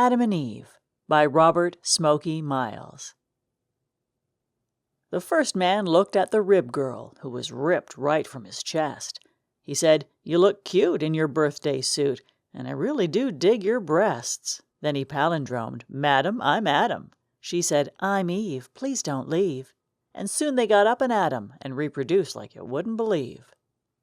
Adam and Eve by Robert Smokey Miles. The first man looked at the rib girl, who was ripped right from his chest. He said, "You look cute in your birthday suit, and I really do dig your breasts." Then he palindromed, "Madam, I'm Adam." She said, "I'm Eve, please don't leave." And soon they got up and at 'em and reproduced like you wouldn't believe.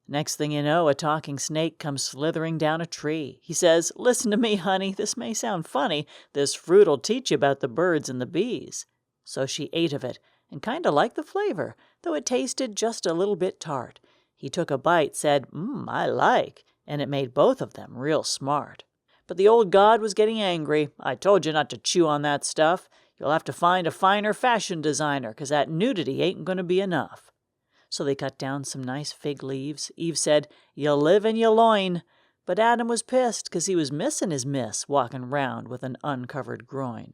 Next thing you know, a talking snake comes slithering down a tree. He says, "Listen to me, honey, this may sound funny. This fruit'll teach you about the birds and the bees." So she ate of it, and kinda liked the flavor, though it tasted just a little bit tart. He took a bite, said, I like," and it made both of them real smart. But the old god was getting angry. "I told you not to chew on that stuff. You'll have to find a finer fashion designer, 'cause that nudity ain't gonna be enough." So they cut down some nice fig leaves. Eve said, "You'll live and you'll loin." But Adam was pissed, 'cause he was missing his miss, walking round with an uncovered groin.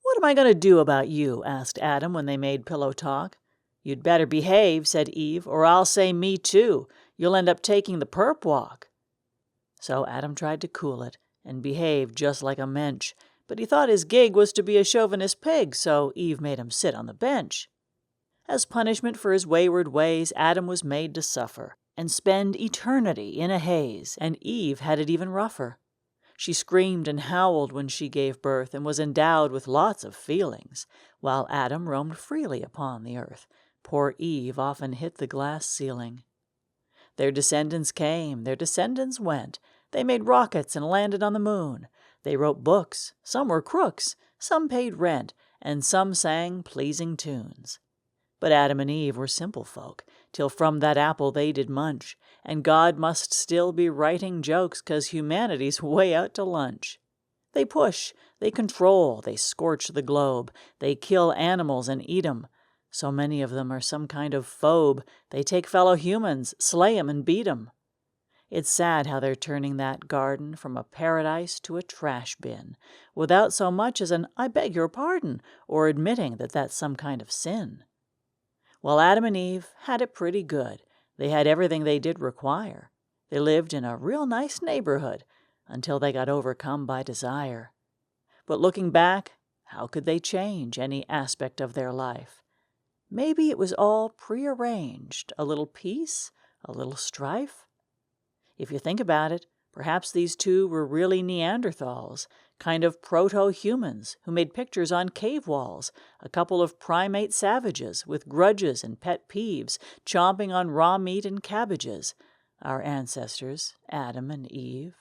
"What am I going to do about you?" asked Adam when they made pillow talk. "You'd better behave," said Eve, "or I'll say me too. You'll end up taking the perp walk." So Adam tried to cool it, and behaved just like a mensch, but he thought his gig was to be a chauvinist pig, so Eve made him sit on the bench. As punishment for his wayward ways, Adam was made to suffer and spend eternity in a haze, and Eve had it even rougher. She screamed and howled when she gave birth and was endowed with lots of feelings, while Adam roamed freely upon the earth. Poor Eve often hit the glass ceiling. Their descendants came, their descendants went. They made rockets and landed on the moon. They wrote books, some were crooks, some paid rent, and some sang pleasing tunes. But Adam and Eve were simple folk, till from that apple they did munch, and God must still be writing jokes, 'cause humanity's way out to lunch. They push, they control, they scorch the globe, they kill animals and eat 'em. So many of them are some kind of phobe. They take fellow humans, slay 'em and beat 'em. It's sad how they're turning that garden from a paradise to a trash bin, without so much as an "I beg your pardon," or admitting that that's some kind of sin. Well, Adam and Eve had it pretty good. They had everything they did require. They lived in a real nice neighborhood until they got overcome by desire. But looking back, how could they change any aspect of their life? Maybe it was all prearranged, a little peace, a little strife. If you think about it, perhaps these two were really Neanderthals, kind of proto-humans who made pictures on cave walls, a couple of primate savages with grudges and pet peeves, chomping on raw meat and cabbages, our ancestors, Adam and Eve.